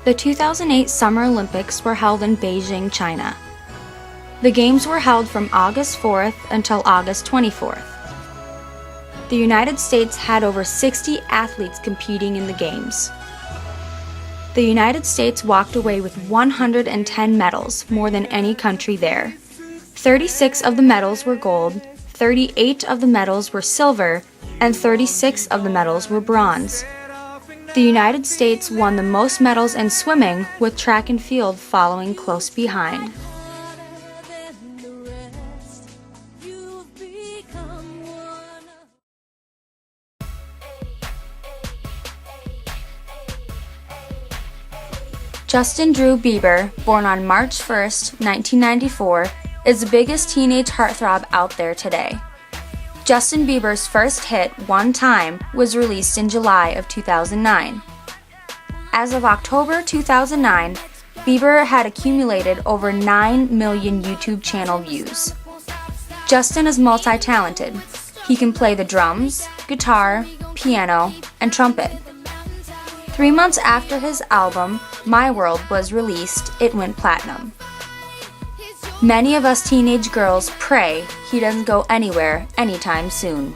The 2008 Summer Olympics were held in Beijing, China. The Games were held from August 4th until August 24th. The United States had over 60 athletes competing in the Games. The United States walked away with 110 medals, more than any country there. 36 of the medals were gold, 38 of the medals were silver, and 36 of the medals were bronze. The United States won the most medals in swimming, with track and field following close behind. Justin Drew Bieber, born on March 1st, 1994, is the biggest teenage heartthrob out there today. Justin Bieber's first hit, One Time, was released in July of 2009. As of October 2009, Bieber had accumulated over 9 million YouTube channel views. Justin is multi-talented. He can play the drums, guitar, piano, and trumpet. 3 months after his album, My World, was released, it went platinum. Many of us teenage girls pray he doesn't go anywhere anytime soon.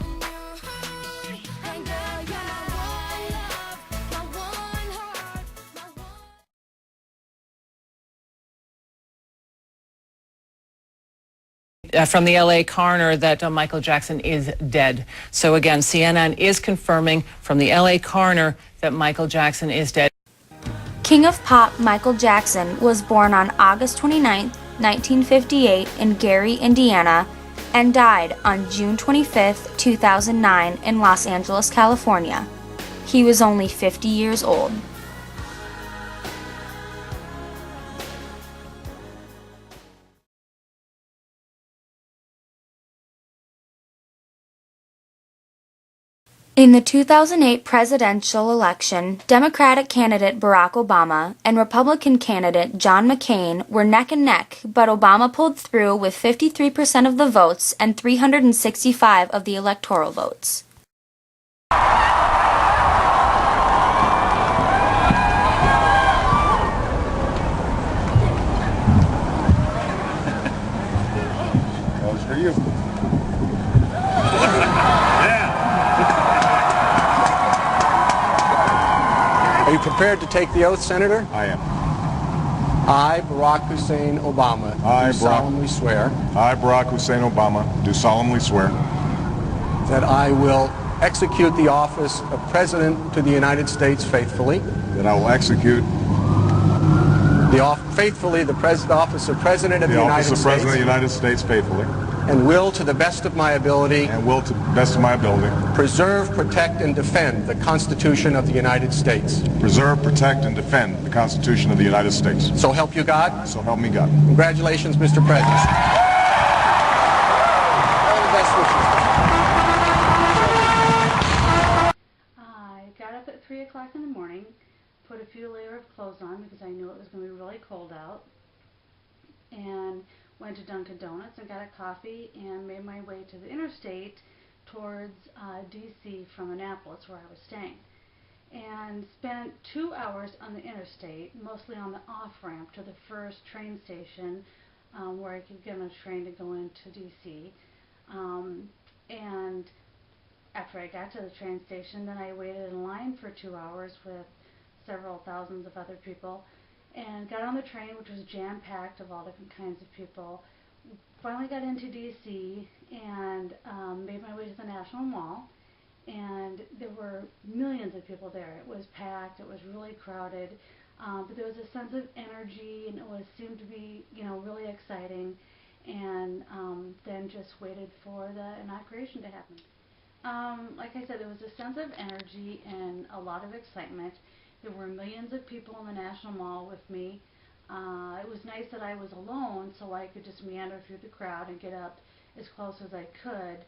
From the LA coroner that Michael Jackson is dead. So again, CNN is confirming from the LA coroner that Michael Jackson is dead. King of Pop Michael Jackson was born on August 29, 1958 in Gary, Indiana, and died on June 25, 2009 in Los Angeles, California. He was only 50 years old. In the 2008 presidential election, Democratic candidate Barack Obama and Republican candidate John McCain were neck and neck, but Obama pulled through with 53% of the votes and 365 of the electoral votes. That was for you. Are you prepared to take the oath, Senator? I am. I, Barack Hussein Obama, do solemnly swear I, Barack Hussein Obama, do solemnly swear that I will execute the office of President to the United States faithfully, that I will execute the office of President of the United office of President of the States, United States faithfully, and will, to the best of my ability, to the best of my ability, preserve, protect, and defend the Constitution of the United States. preserve, protect, and defend the Constitution of the United States. So help you God. So help me God. Congratulations, Mr. President. All the best wishes. I got up at 3 o'clock in the morning, put a few layers of clothes on because I knew it was going to be really cold out, and went to Dunkin' Donuts and got a coffee and made my way to the interstate towards D.C. from Annapolis, where I was staying, and spent 2 hours on the interstate, mostly on the off-ramp to the first train station where I could get on a train to go into D.C. And after I got to the train station, then I waited in line for 2 hours with several thousands of other people, and got on the train, which was jam-packed of all different kinds of people. Finally got into D.C. and made my way to the National Mall, and there were millions of people there. It was packed, it was really crowded, but there was a sense of energy, and it seemed to be, really exciting, and then just waited for the inauguration to happen. Like I said, there was a sense of energy and a lot of excitement. There were millions of people in the National Mall with me. It was nice that I was alone, so I could just meander through the crowd and get up as close as I could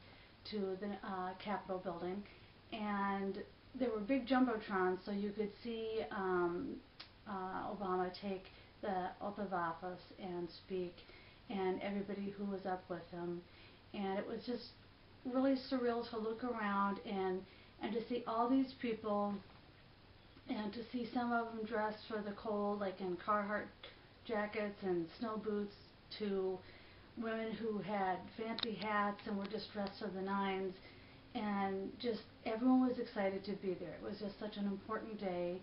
to the Capitol building. And there were big jumbotrons, so you could see Obama take the oath of office and speak, and everybody who was up with him. And it was just really surreal to look around and to see all these people And to see some of them dressed for the cold, like in Carhartt jackets and snow boots, to women who had fancy hats and were just dressed to the nines, and just everyone was excited to be there. It was just such an important day,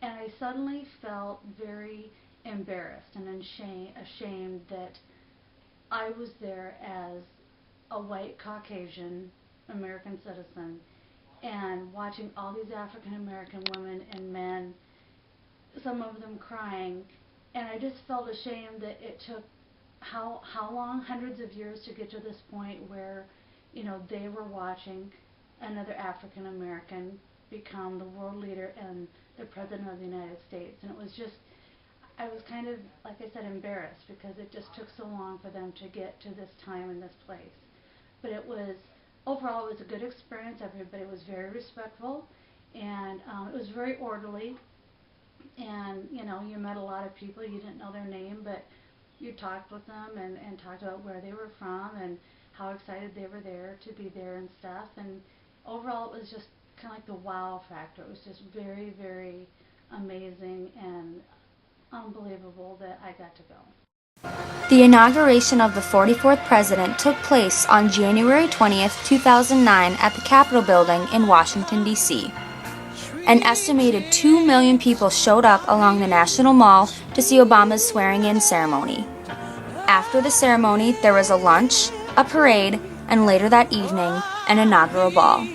and I suddenly felt very embarrassed and ashamed that I was there as a white Caucasian American citizen and watching all these African American women and men, some of them crying, and I just felt ashamed that it took how long, hundreds of years to get to this point where, you know, they were watching another African American become the world leader and the President of the United States. And it was just, I was kind of, like I said, embarrassed because it just took so long for them to get to this time and this place. But it was, overall, it was a good experience. Everybody was very respectful, and it was very orderly. And, you know, you met a lot of people. You didn't know their name, but you talked with them and talked about where they were from and how excited they were there to be there and stuff. And overall, it was just kind of like the wow factor. It was just very, very amazing and unbelievable that I got to go. The inauguration of the 44th president took place on January 20th, 2009 at the Capitol Building in Washington, D.C. An estimated 2 million people showed up along the National Mall to see Obama's swearing-in ceremony. After the ceremony, there was a lunch, a parade, and later that evening, an inaugural ball.